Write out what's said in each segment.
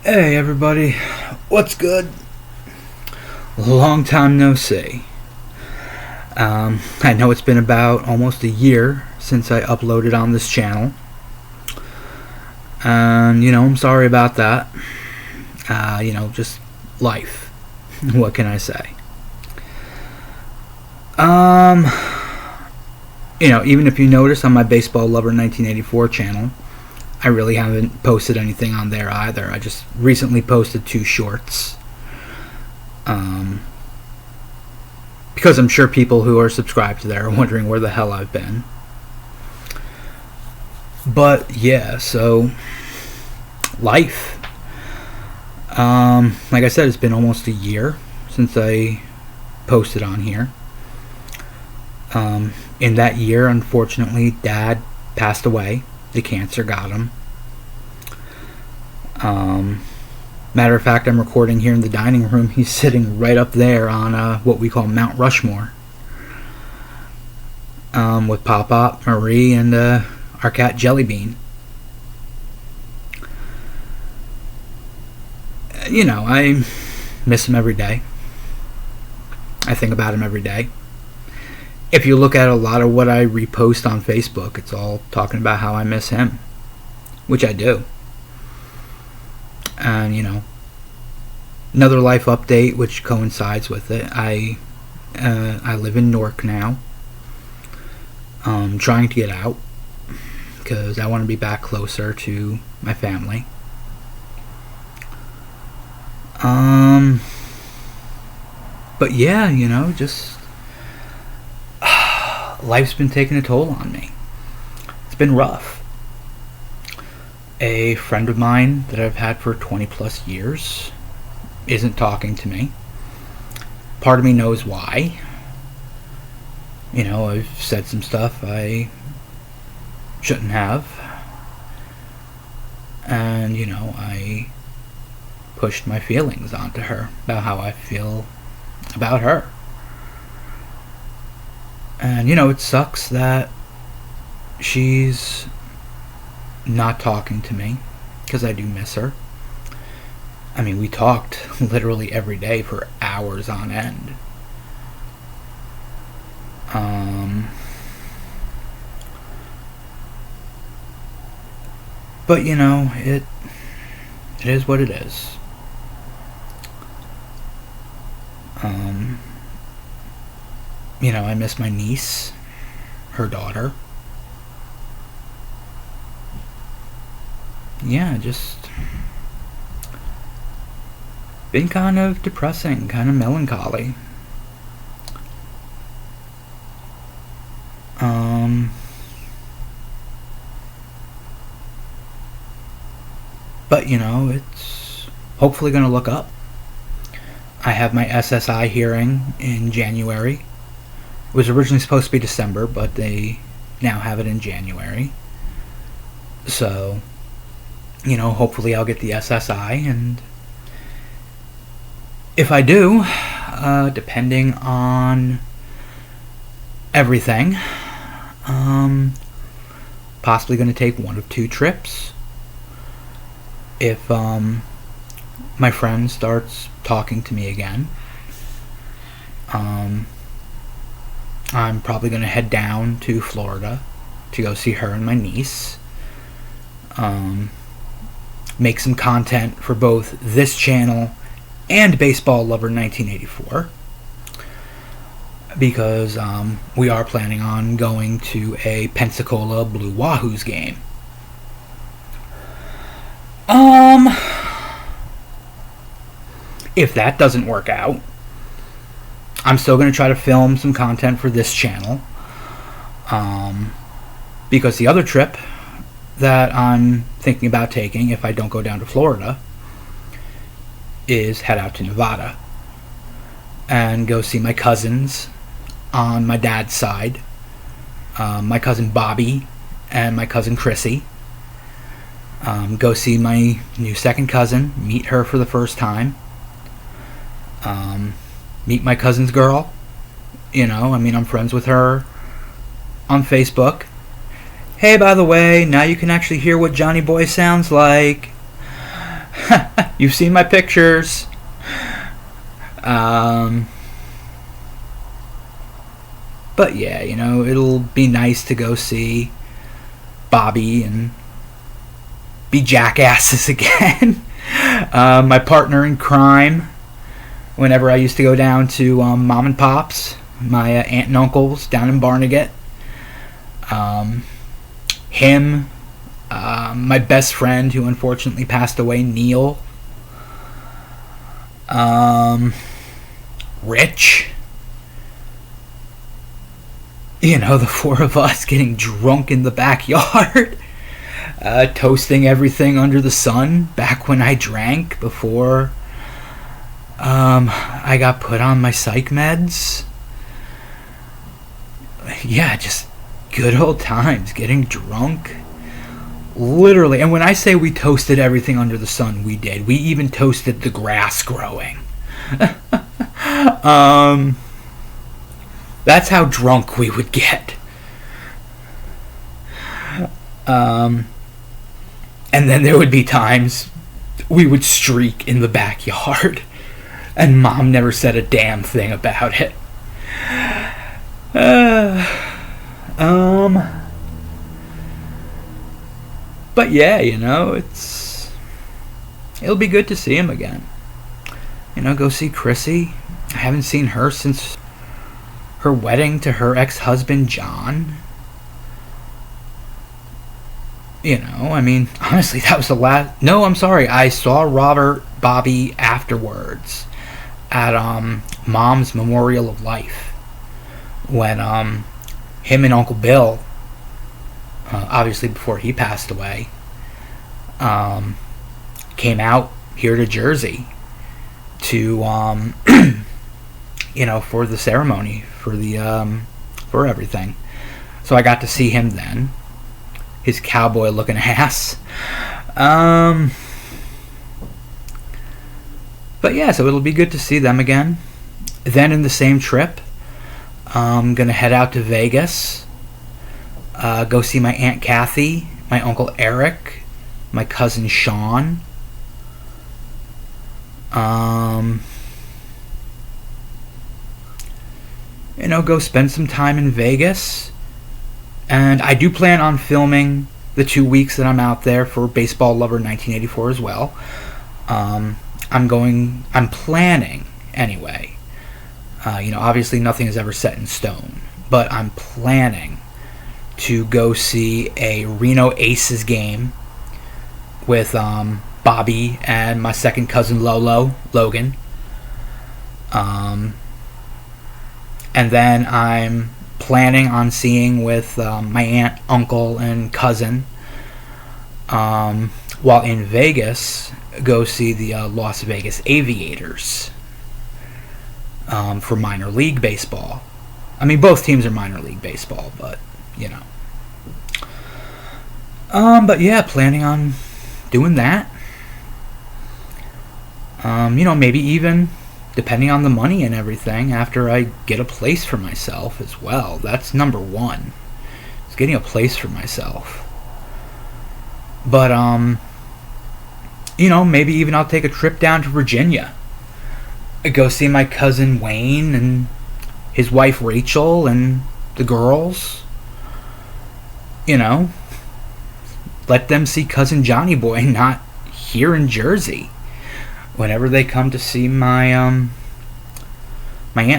Hey everybody, what's good? Long time no see. I know it's been about almost a year since I uploaded on this channel. And, I'm sorry about that. Just life. What can I say? Um, Even if you notice on my Baseball Lover 1984 channel, I really haven't posted anything on there either. I just recently posted 2 shorts. Um, because I'm sure people who are subscribed to there are wondering where the hell I've been. But yeah, so life. Like I said, it's been almost a year since I posted on here. In that year, unfortunately, Dad passed away. The cancer got him. Matter of fact, I'm recording here in the dining room. He's sitting right up there on what we call Mount Rushmore. With Pop-Pop, Marie, and our cat Jellybean. I miss him every day. I think about him every day. If you look at a lot of what I repost on Facebook, it's all talking about how I miss him, which I do. And, another life update which coincides with it. I live in Newark now. Trying to get out because I want to be back closer to my family. But yeah, just life's been taking a toll on me. It's been rough. A friend of mine that I've had for 20 plus years isn't talking to me. Part of me knows why. I've said some stuff I shouldn't have. And, I pushed my feelings onto her about how I feel about her. And, it sucks that she's not talking to me because I do miss her. I mean, we talked literally every day for hours on end. But, it is what it is. I miss my niece, her daughter. Yeah, just been kind of depressing, kind of melancholy. But, it's hopefully going to look up. I have my SSI hearing in January. It was originally supposed to be December, but they now have it in January. So, hopefully I'll get the SSI, and if I do, depending on everything, possibly going to take 1 of 2 trips. If my friend starts talking to me again, I'm probably going to head down to Florida to go see her and my niece. Make some content for both this channel and Baseball Lover 1984. Because we are planning on going to a Pensacola Blue Wahoos game. If that doesn't work out, I'm still going to try to film some content for this channel. Because the other trip that I'm thinking about taking, if I don't go down to Florida, is head out to Nevada and go see my cousins on my dad's side. My cousin Bobby and my cousin Chrissy. Go see my new second cousin, meet her for the first time. Meet my cousin's girl. I'm friends with her on Facebook. Hey, by the way, now you can actually hear what Johnny Boy sounds like. You've seen my pictures. But yeah, it'll be nice to go see Bobby and be jackasses again. My partner in crime, whenever I used to go down to Mom and Pop's, my aunt and uncles down in Barnegat. Him, my best friend who unfortunately passed away, Neil. Rich. The four of us getting drunk in the backyard. Toasting everything under the sun back when I drank before I got put on my psych meds. Yeah, just good old times, getting drunk. Literally, and when I say we toasted everything under the sun, we did. We even toasted the grass growing. That's how drunk we would get. And then there would be times we would streak in the backyard, and Mom never said a damn thing about it. But yeah, it'll be good to see him again. Go see Chrissy. I haven't seen her since her wedding to her ex-husband, John. Honestly, that was the last... No, I'm sorry. I saw Bobby afterwards at Mom's Memorial of Life when him and Uncle Bill, obviously before he passed away, came out here to Jersey to for the ceremony, for everything. So I got to see him then, his cowboy looking ass. But yeah, so it'll be good to see them again. Then in the same trip, I'm gonna head out to Vegas, go see my Aunt Kathy, my Uncle Eric, my cousin Sean. Go spend some time in Vegas. And I do plan on filming the 2 weeks that I'm out there for Baseball Lover 1984 as well. I'm planning anyway. Obviously nothing is ever set in stone, but I'm planning to go see a Reno Aces game with Bobby and my second cousin Logan. And then I'm planning on seeing with my aunt, uncle, and cousin, while in Vegas, go see the Las Vegas Aviators for minor league baseball. Both teams are minor league baseball, but but yeah, planning on doing that. Maybe even, depending on the money and everything, after I get a place for myself as well. That's number one. It's getting a place for myself. But, maybe even I'll take a trip down to Virginia. Go see my cousin Wayne and his wife Rachel and the girls. Let them see cousin Johnny Boy not here in Jersey whenever they come to see my Aunt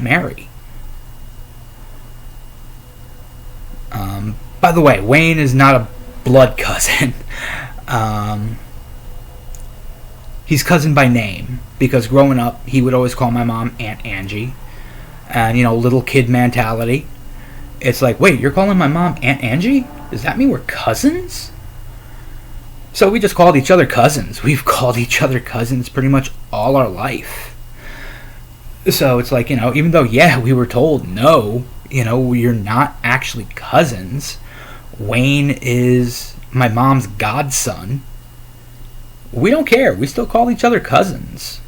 Mary. By the way, Wayne is not a blood cousin. He's cousin by name, because growing up he would always call my mom Aunt Angie, and little kid mentality. It's like, wait, you're calling my mom Aunt Angie? Does that mean we're cousins? So we just called each other cousins. We've called each other cousins pretty much all our life. So it's like, even though, yeah, we were told, no, you're not actually cousins. Wayne is my mom's godson. We don't care. We still call each other cousins.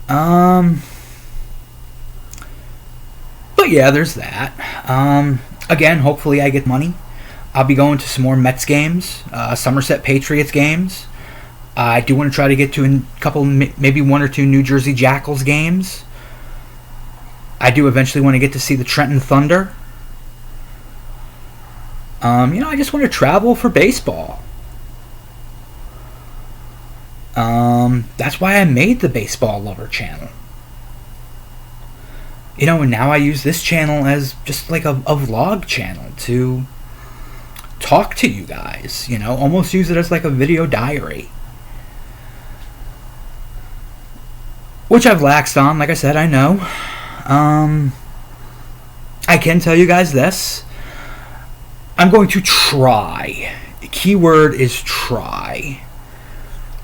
But yeah, there's that. Again, hopefully I get money. I'll be going to some more Mets games, Somerset Patriots games. I do want to try to get to a couple, maybe one or two New Jersey Jackals games. I do eventually want to get to see the Trenton Thunder. I just want to travel for baseball. That's why I made the Baseball Lover channel. And now I use this channel as just like a vlog channel to talk to you guys. Almost use it as like a video diary. Which I've laxed on, like I said, I know. I can tell you guys this. I'm going to try. The keyword is try.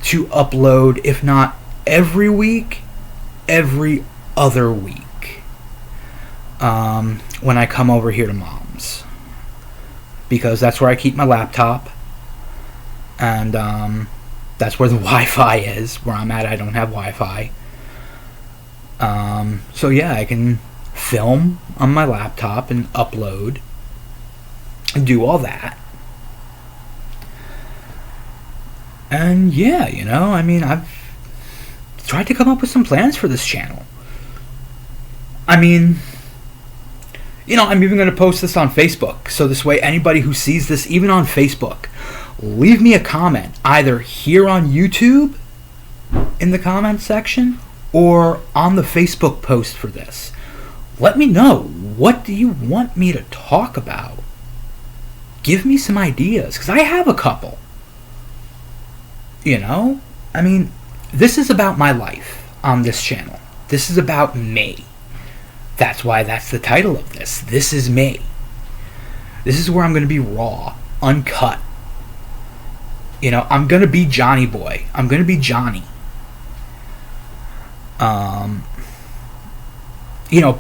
To upload, if not every week, every other week. When I come over here to Mom's. Because that's where I keep my laptop. And that's where the Wi-Fi is. Where I'm at, I don't have Wi-Fi. So yeah, I can film on my laptop and upload and do all that. And yeah, I've tried to come up with some plans for this channel. I'm even going to post this on Facebook, so this way anybody who sees this, even on Facebook, leave me a comment, either here on YouTube in the comment section, or on the Facebook post for this. Let me know, what do you want me to talk about? Give me some ideas, because I have a couple. This is about my life on this channel. This is about me. That's why that's the title of this. This is me. This is where I'm going to be raw, uncut. I'm going to be Johnny Boy. I'm going to be Johnny.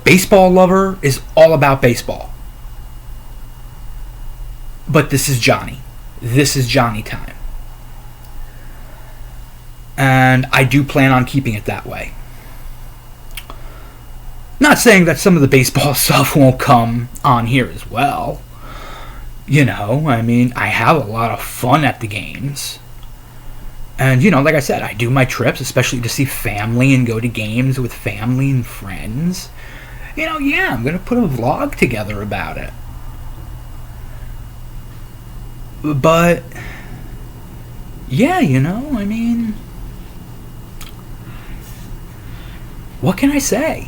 Baseball Lover is all about baseball. But this is Johnny. This is Johnny time. And I do plan on keeping it that way. Not saying that some of the baseball stuff won't come on here as well. I have a lot of fun at the games. And, like I said, I do my trips, especially to see family and go to games with family and friends. I'm going to put a vlog together about it. But, yeah, what can I say?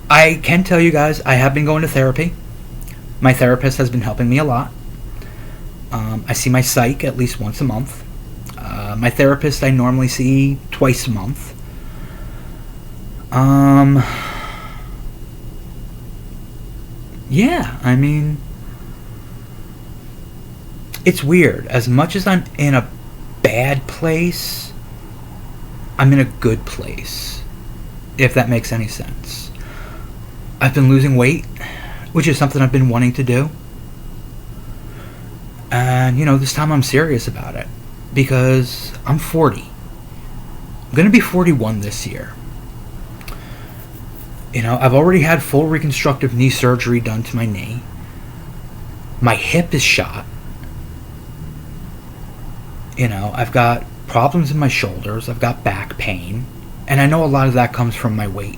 I can tell you guys, I have been going to therapy. My therapist has been helping me a lot. I see my psych at least once a month. My therapist I normally see twice a month. Yeah, it's weird. As much as I'm in a bad place, I'm in a good place. If that makes any sense. I've been losing weight, which is something I've been wanting to do. And, this time I'm serious about it. Because I'm 40. I'm going to be 41 this year. I've already had full reconstructive knee surgery done to my knee. My hip is shot. I've got problems in my shoulders. I've got back pain. And I know a lot of that comes from my weight.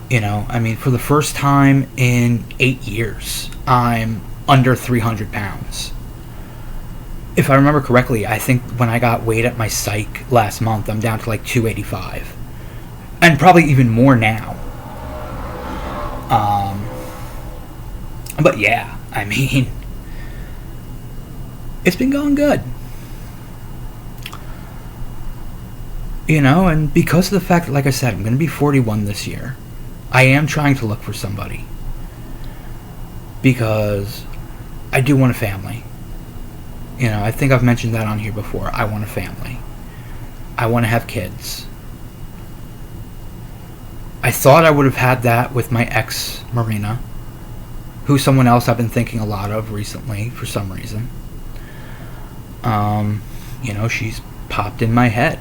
For the first time in 8 years, I'm under 300 pounds. If I remember correctly, I think when I got weighed at my psych last month, I'm down to like 285. And probably even more now. But yeah, it's been going good. And because of the fact that, like I said, I'm going to be 41 this year, I am trying to look for somebody. Because I do want a family. I think I've mentioned that on here before. I want a family. I want to have kids. I thought I would have had that with my ex, Marina, who's someone else I've been thinking a lot of recently for some reason. She's popped in my head.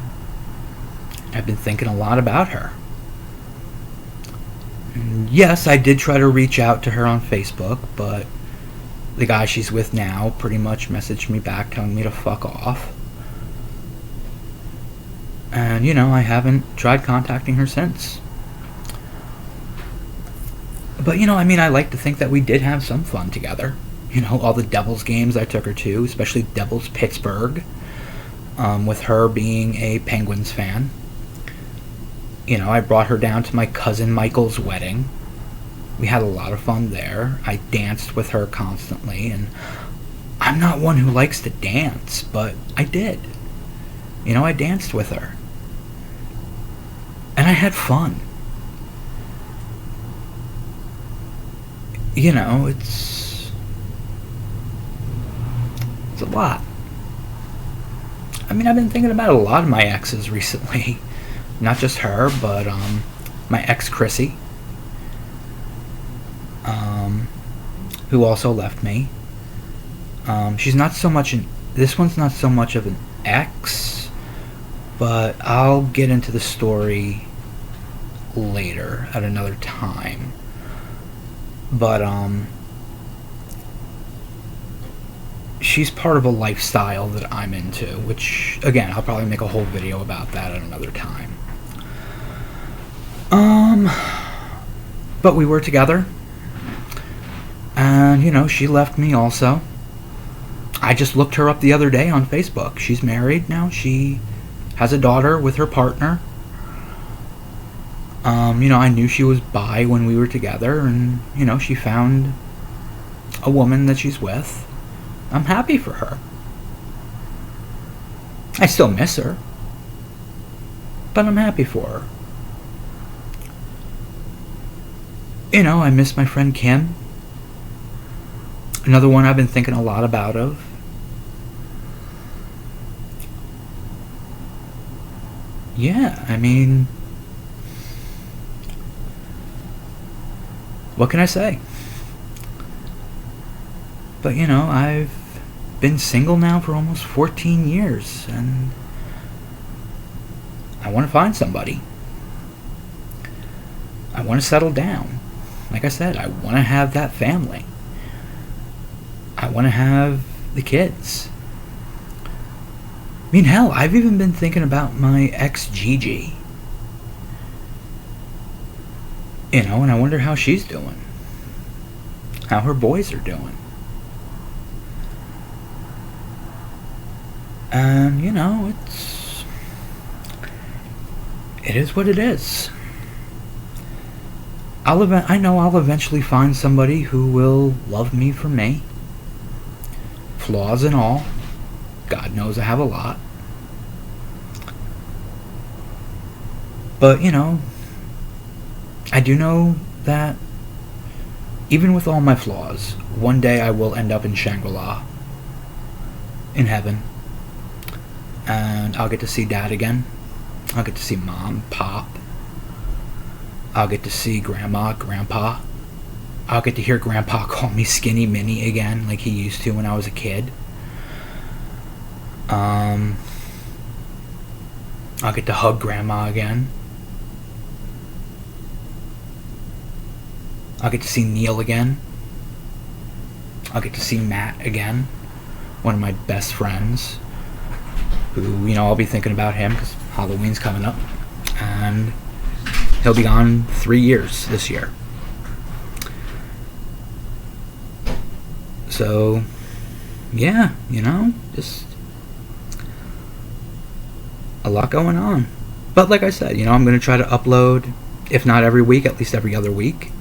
I've been thinking a lot about her. And And yes, I did try to reach out to her on Facebook, but the guy she's with now pretty much messaged me back telling me to fuck off. And, I haven't tried contacting her since. But, I like to think that we did have some fun together. All the Devils games I took her to, especially Devils Pittsburgh, with her being a Penguins fan. I brought her down to my cousin Michael's wedding. We had a lot of fun there. I danced with her constantly, and I'm not one who likes to dance, but I did. I danced with her. And I had fun. It's a lot. I've been thinking about a lot of my exes recently. Not just her, but my ex Chrissy, who also left me. She's not so much this one's not so much of an ex, but I'll get into the story later at another time. But she's part of a lifestyle that I'm into, which again I'll probably make a whole video about that at another time. But we were together, and she left me also. I just looked her up the other day on Facebook. She's married now. She has a daughter with her partner. I knew she was bi when we were together, and she found a woman that she's with. I'm happy for her. I still miss her, but I'm happy for her. I miss my friend Kim. Another one I've been thinking a lot about of. Yeah, what can I say? But I've been single now for almost 14 years, and I want to find somebody. I want to settle down. Like I said, I want to have that family. I want to have the kids. Hell, I've even been thinking about my ex Gigi. And I wonder how she's doing. How her boys are doing. And, it is what it is. I know I'll eventually find somebody who will love me for me. Flaws and all. God knows I have a lot. But, I do know that even with all my flaws, one day I will end up in Shangri-La. In heaven. And I'll get to see Dad again. I'll get to see Mom, Pop. I'll get to see Grandma, Grandpa. I'll get to hear Grandpa call me Skinny Minnie again, like he used to when I was a kid. I'll get to hug Grandma again. I'll get to see Neil again. I'll get to see Matt again, one of my best friends, who, I'll be thinking about him because Halloween's coming up. And he'll be gone 3 years this year. So, yeah, just a lot going on. But like I said, I'm going to try to upload, if not every week, at least every other week.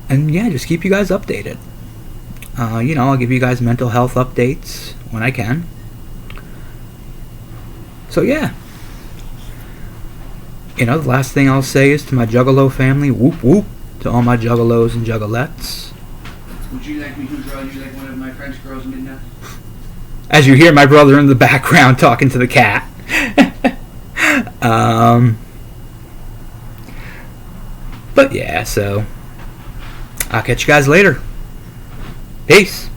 And yeah, just keep you guys updated. I'll give you guys mental health updates when I can. So yeah. The last thing I'll say is to my Juggalo family, whoop whoop, to all my Juggalos and Juggalettes. Would you like me to draw you like one of my French girls midnight? As you hear my brother in the background talking to the cat. But yeah, so I'll catch you guys later. Peace.